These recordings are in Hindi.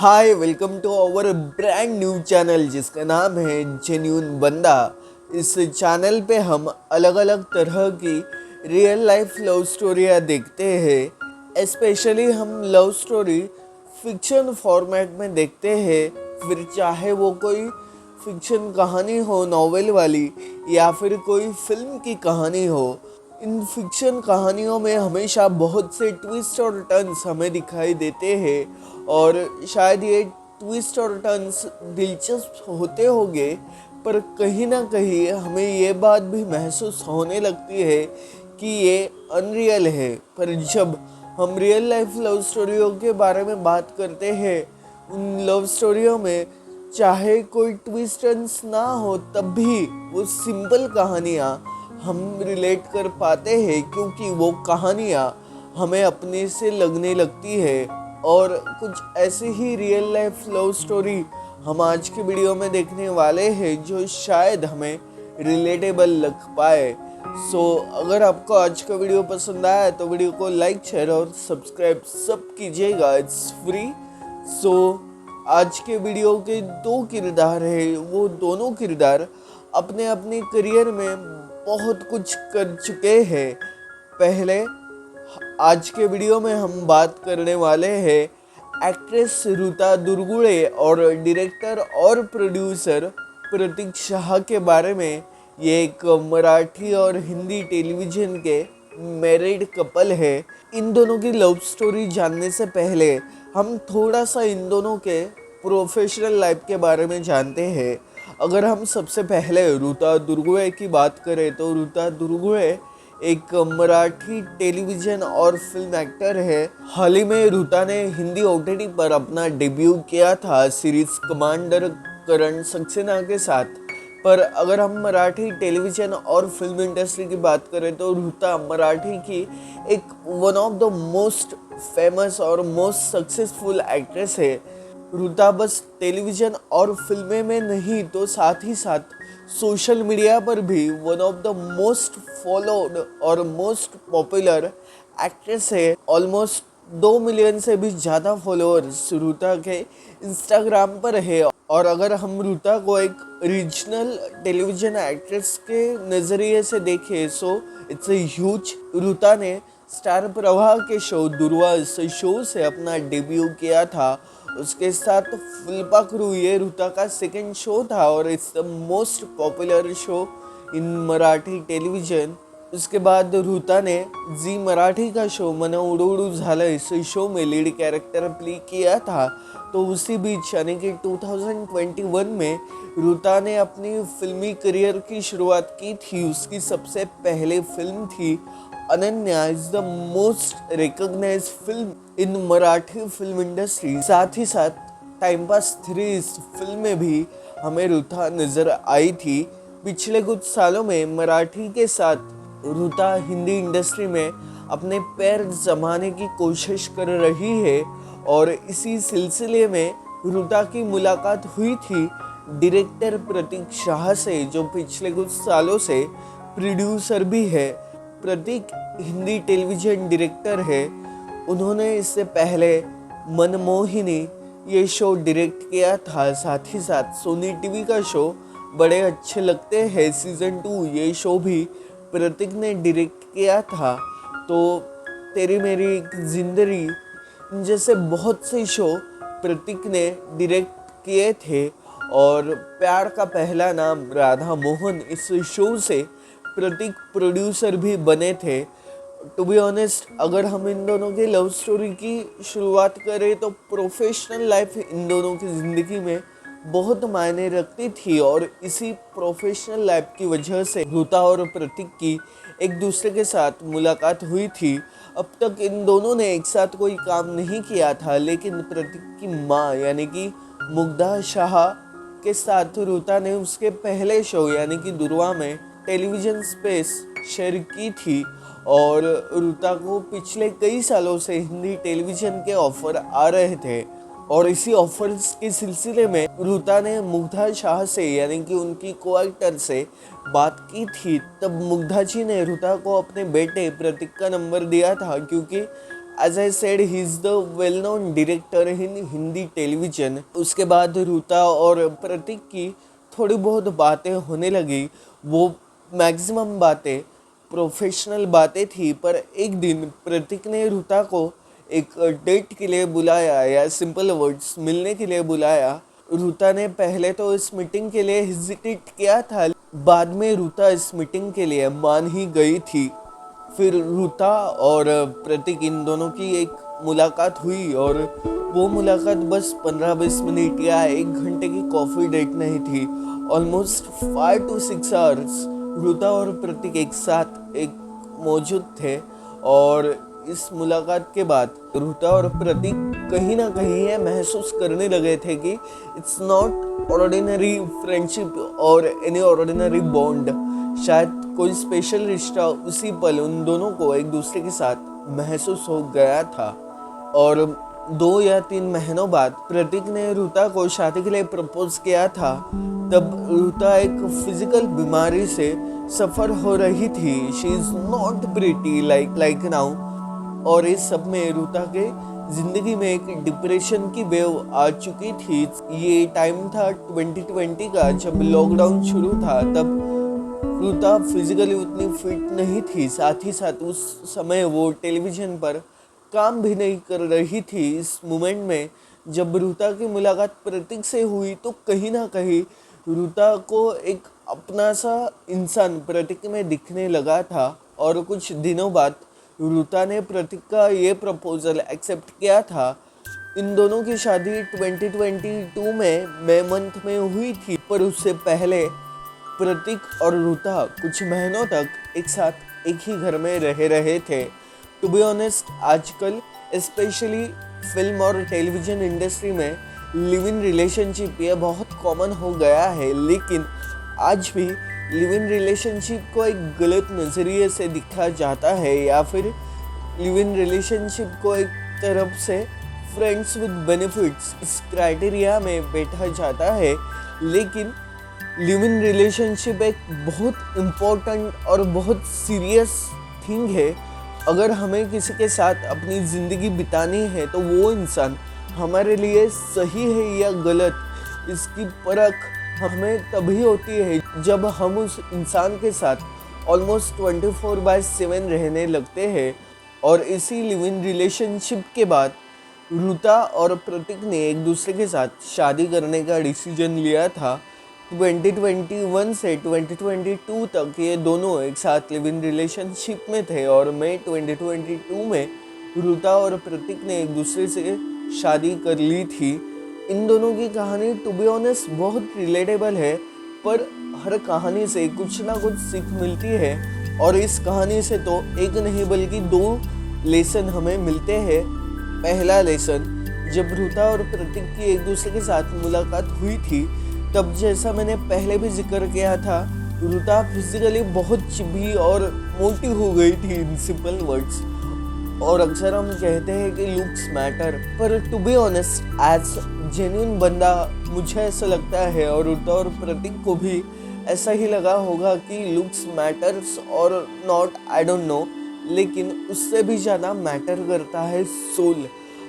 Hi welcome to our brand new channel जिसका नाम है जेन्यून बंदा। इस चैनल पे हम अलग अलग तरह की रियल लाइफ लव स्टोरियाँ देखते हैं। स्पेशली हम लव स्टोरी फिक्शन फॉर्मेट में देखते हैं, फिर चाहे वो कोई फिक्शन कहानी हो नॉवेल वाली या फिर कोई फिल्म की कहानी हो। इन फिक्शन कहानियों में हमेशा बहुत से ट्विस्ट और टर्न्स हमें दिखाई देते हैं और शायद ये ट्विस्ट और टर्न्स दिलचस्प होते होंगे, पर कहीं ना कहीं हमें ये बात भी महसूस होने लगती है कि ये अनरियल है। पर जब हम रियल लाइफ लव स्टोरियों के बारे में बात करते हैं, उन लव स्टोरियों में चाहे कोई ट्विस्ट टर्न्स ना हो तब भी वो सिंपल कहानियाँ हम रिलेट कर पाते हैं, क्योंकि वो कहानियाँ हमें अपने से लगने लगती है। और कुछ ऐसी ही रियल लाइफ लव स्टोरी हम आज के वीडियो में देखने वाले हैं जो शायद हमें रिलेटेबल लग पाए। अगर आपको आज का वीडियो पसंद आया तो वीडियो को लाइक शेयर और सब्सक्राइब सब कीजिएगा, इट्स फ्री। आज के वीडियो के दो किरदार हैं, वो दोनों किरदार अपने अपने करियर में बहुत कुछ कर चुके हैं। पहले आज के वीडियो में हम बात करने वाले हैं एक्ट्रेस ऋता दुर्गुड़े और डायरेक्टर और प्रोड्यूसर प्रतीक शाह के बारे में। ये एक मराठी और हिंदी टेलीविज़न के मैरिड कपल है। इन दोनों की लव स्टोरी जानने से पहले हम थोड़ा सा इन दोनों के प्रोफेशनल लाइफ के बारे में जानते हैं। अगर हम सबसे पहले ऋता दुर्गुड़े की बात करें तो ऋता दुर्गुड़े एक मराठी टेलीविज़न और फिल्म एक्टर है। हाल ही में ऋता ने हिंदी ओटीटी पर अपना डेब्यू किया था सीरीज कमांडर करण सक्सेना के साथ। पर अगर हम मराठी टेलीविज़न और फिल्म इंडस्ट्री की बात करें तो ऋता मराठी की एक one of the most famous और मोस्ट सक्सेसफुल एक्ट्रेस है। ऋता बस टेलीविज़न और फिल्में में नहीं तो साथ ही साथ सोशल मीडिया पर भी one of the most followed और मोस्ट पॉपुलर एक्ट्रेस है। ऑलमोस्ट 2 मिलियन से भी ज़्यादा फॉलोअर्स ऋता के इंस्टाग्राम पर है। और अगर हम ऋता को एक रीजनल टेलीविज़न एक्ट्रेस के नज़रिए से देखें सो इट्स ए ह्यूज। ऋता ने स्टार प्रवाह के शो दुर्वा इस शो से अपना डेब्यू किया था। उसके साथ फुलपाखरू ये ऋता का सेकंड शो था और it's the most popular show in Marathi television. उसके बाद ऋता ने जी मराठी का शो मन उडू उडू झालं इस शो में लीड कैरेक्टर प्ले किया था। तो उसी बीच यानी कि 2021 में ऋता ने अपनी फिल्मी करियर की शुरुआत की थी। उसकी सबसे पहले फिल्म थी Ananya, is the most recognised film in Marathi film industry. साथ ही साथ टाइम पास 3 इस फिल्म में भी हमें ऋता नज़र आई थी। पिछले कुछ सालों में मराठी के साथ ऋता हिंदी इंडस्ट्री में अपने पैर जमाने की कोशिश कर रही है और इसी सिलसिले में ऋता की मुलाकात हुई थी डायरेक्टर प्रतीक शाह से, जो पिछले कुछ सालों से प्रोड्यूसर भी है। प्रतीक हिंदी टेलीविज़न डायरेक्टर है। उन्होंने इससे पहले मनमोहिनी ये शो डायरेक्ट किया था। साथ ही साथ सोनी टीवी का शो बड़े अच्छे लगते हैं सीज़न 2 ये शो भी प्रतीक ने डायरेक्ट किया था। तो तेरी मेरी एक जिंदगी जैसे बहुत से शो प्रतीक ने डायरेक्ट किए थे और प्यार का पहला नाम राधा मोहन इस शो से प्रतीक प्रोड्यूसर भी बने थे। टू बी ऑनेस्ट, अगर हम इन दोनों की लव स्टोरी की शुरुआत करें तो प्रोफेशनल लाइफ इन दोनों की ज़िंदगी में बहुत मायने रखती थी और इसी प्रोफेशनल लाइफ की वजह से ऋता और प्रतीक की एक दूसरे के साथ मुलाकात हुई थी। अब तक इन दोनों ने एक साथ कोई काम नहीं किया था, लेकिन प्रतीक की माँ यानी कि मुग्धा शाह के साथ ऋता ने उसके पहले शो यानी कि दुर्वा में टेलीविज़न स्पेस शेयर की थी। और ऋता को पिछले कई सालों से हिंदी टेलीविज़न के ऑफर आ रहे थे और इसी ऑफर्स के सिलसिले में ऋता ने मुग्धा शाह से यानी कि उनकी को-एक्टर से बात की थी। तब मुग्धा जी ने ऋता को अपने बेटे प्रतीक का नंबर दिया था, क्योंकि as I said he is the well known director in Hindi television. उसके बाद ऋता और प्रतीक की थोड़ी बहुत बातें होने लगी। वो मैक्सिमम बातें प्रोफेशनल बातें थी, पर एक दिन प्रतीक ने ऋता को एक डेट के लिए बुलाया, या सिंपल वर्ड्स मिलने के लिए बुलाया। ऋता ने पहले तो इस मीटिंग के लिए हेजिटेट किया था, बाद में ऋता इस मीटिंग के लिए मान ही गई थी। फिर ऋता और प्रतीक इन दोनों की एक मुलाकात हुई, और वो मुलाकात बस 15-20 मिनट या 1 घंटे की कॉफ़ी डेट नहीं थी। ऑलमोस्ट 5 to 6 आवर्स ऋता और प्रतीक एक साथ एक मौजूद थे। और इस मुलाकात के बाद ऋता और प्रतीक कहीं ना कहीं ये महसूस करने लगे थे कि इट्स नॉट ऑर्डिनरी फ्रेंडशिप और एनी ऑर्डिनरी बॉन्ड। शायद कोई स्पेशल रिश्ता उसी पल उन दोनों को एक दूसरे के साथ महसूस हो गया था। और 2 या 3 महीनों बाद प्रतीक ने ऋता को शादी के लिए प्रपोज किया था। तब ऋता एक फिजिकल बीमारी से सफ़र हो रही थी। She is not pretty like now. और इस सब में ऋता के ज़िंदगी में एक डिप्रेशन की वेव आ चुकी थी। ये टाइम था 2020 का, जब लॉकडाउन शुरू था। तब ऋता फिजिकली उतनी फिट नहीं थी, साथ ही साथ उस समय वो टेलीविज़न पर काम भी नहीं कर रही थी। इस मोमेंट में जब ऋता की मुलाकात प्रतीक से हुई, तो कहीं ना कहीं ऋता को एक अपना सा इंसान प्रतीक में दिखने लगा था। और कुछ दिनों बाद ऋता ने प्रतीक का ये प्रपोजल एक्सेप्ट किया था। इन दोनों की शादी 2022 में मई मंथ में हुई थी, पर उससे पहले प्रतीक और ऋता कुछ महीनों तक एक साथ एक ही घर में रह रहे थे। टू बी ऑनेस्ट, आजकल स्पेशली फिल्म और टेलीविज़न इंडस्ट्री में लिव इन रिलेशनशिप ये बहुत कॉमन हो गया है। लेकिन आज भी लिव इन रिलेशनशिप को एक गलत नज़रिए से देखा जाता है, या फिर लिव इन रिलेशनशिप को एक तरफ से फ्रेंड्स विद बेनिफिट्स इस क्राइटेरिया में बैठा जाता है। लेकिन लिव इन रिलेशनशिप एक बहुत इम्पोर्टेंट और बहुत सीरियस थिंग है। अगर हमें किसी के साथ अपनी ज़िंदगी बितानी है, तो वो इंसान हमारे लिए सही है या गलत, इसकी परख हमें तभी होती है जब हम उस इंसान के साथ ऑलमोस्ट 24/7 रहने लगते हैं। और इसी लिव इन रिलेशनशिप के बाद ऋता और प्रतीक ने एक दूसरे के साथ शादी करने का डिसीजन लिया था। 2021 से 2022 तक ये दोनों एक साथ लिव इन रिलेशनशिप में थे, और मई 2022 में ऋता और प्रतीक ने एक दूसरे से शादी कर ली थी। इन दोनों की कहानी टू बी ऑनेस्ट बहुत रिलेटेबल है, पर हर कहानी से कुछ ना कुछ सीख मिलती है। और इस कहानी से तो एक नहीं बल्कि 2 लेसन हमें मिलते हैं। पहला लेसन, जब ऋता और प्रतीक की एक दूसरे के साथ मुलाकात हुई थी, तब जैसा मैंने पहले भी जिक्र किया था, ऋता फिजिकली बहुत चिभी और मोटी हो गई थी इन सिंपल वर्ड्स। और अक्सर हम कहते हैं कि लुक्स मैटर, पर to be honest as genuine बंदा मुझे ऐसा लगता है, और ऋता और प्रतीक को भी ऐसा ही लगा होगा कि लुक्स मैटर्स और नॉट, आई डोंट नो, लेकिन उससे भी ज़्यादा मैटर करता है सोल।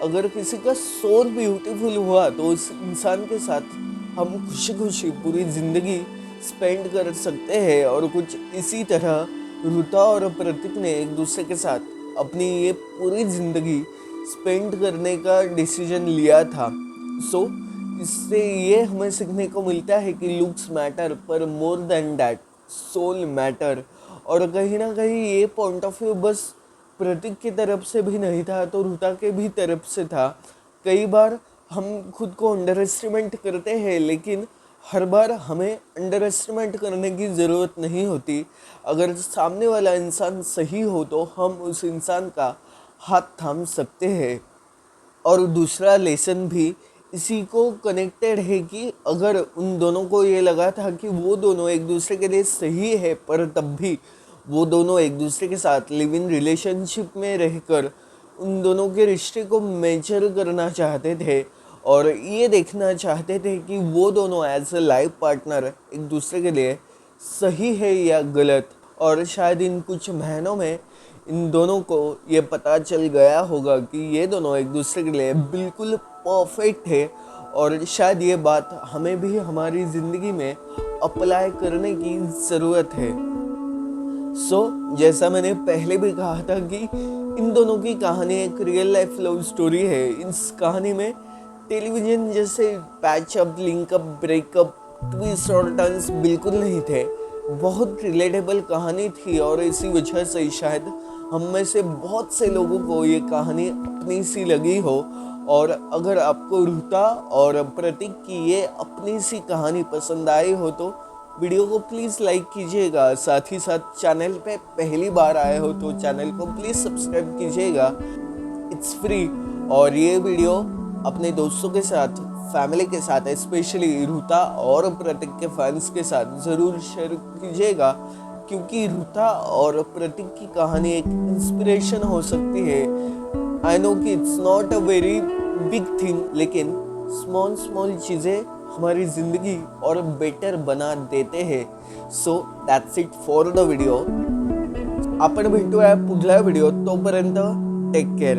अगर किसी का सोल ब्यूटीफुल हुआ, तो उस इंसान के साथ हम खुशी खुशी पूरी ज़िंदगी स्पेंड कर सकते हैं। और कुछ इसी तरह ऋता और प्रतीक ने एक दूसरे के साथ अपनी ये पूरी ज़िंदगी स्पेंड करने का डिसीजन लिया था। सो इससे ये हमें सीखने को मिलता है कि लुक्स मैटर, पर more than that soul matter. और कहीं ना कहीं ये पॉइंट ऑफ व्यू बस प्रतीक की तरफ से भी नहीं था, तो ऋता के भी तरफ से था। कई बार हम खुद को अंडर एस्टिमेट करते हैं, लेकिन हर बार हमें अंडर एस्टिमेट करने की ज़रूरत नहीं होती। अगर सामने वाला इंसान सही हो, तो हम उस इंसान का हाथ थाम सकते हैं। और दूसरा लेसन भी इसी को कनेक्टेड है कि अगर उन दोनों को ये लगा था कि वो दोनों एक दूसरे के लिए सही है, पर तब भी वो दोनों एक दूसरे के साथ लिव इन रिलेशनशिप में रहकर उन दोनों के रिश्ते को मेजर करना चाहते थे, और ये देखना चाहते थे कि वो दोनों एज ए लाइफ पार्टनर एक दूसरे के लिए सही है या गलत। और शायद इन कुछ महीनों में इन दोनों को ये पता चल गया होगा कि ये दोनों एक दूसरे के लिए बिल्कुल परफेक्ट है और शायद ये बात हमें भी हमारी ज़िंदगी में अप्लाई करने की ज़रूरत है। जैसा मैंने पहले भी कहा था कि इन दोनों की कहानी एक रियल लाइफ लव स्टोरी है। इस कहानी में टेलीविज़न जैसे पैचअप, लिंकअप, ब्रेकअप, ट्विस्ट और टर्न्स बिल्कुल नहीं थे। बहुत रिलेटेबल कहानी थी और इसी वजह से शायद हम में से बहुत से लोगों को ये कहानी अपनी सी लगी हो। और अगर आपको ऋता और प्रतीक की ये अपनी सी कहानी पसंद आई हो तो वीडियो को प्लीज़ लाइक कीजिएगा। साथ ही साथ चैनल पे पहली बार आए हो तो चैनल को प्लीज़ सब्सक्राइब कीजिएगा, इट्स फ्री। और ये वीडियो अपने दोस्तों के साथ, फैमिली के साथ, स्पेशली ऋता और प्रतीक के फैंस के साथ ज़रूर शेयर कीजिएगा, क्योंकि ऋता और प्रतीक की कहानी एक इंस्पिरेशन हो सकती है। आई नो कि it's not a very big thing, लेकिन स्मॉल स्मॉल चीज़ें हमारी ज़िंदगी और बेटर बना देते हैं। So that's it for the video. आपण भेटूया पुढल्या व्हिडिओ, तोपर्यंत टेक केअर।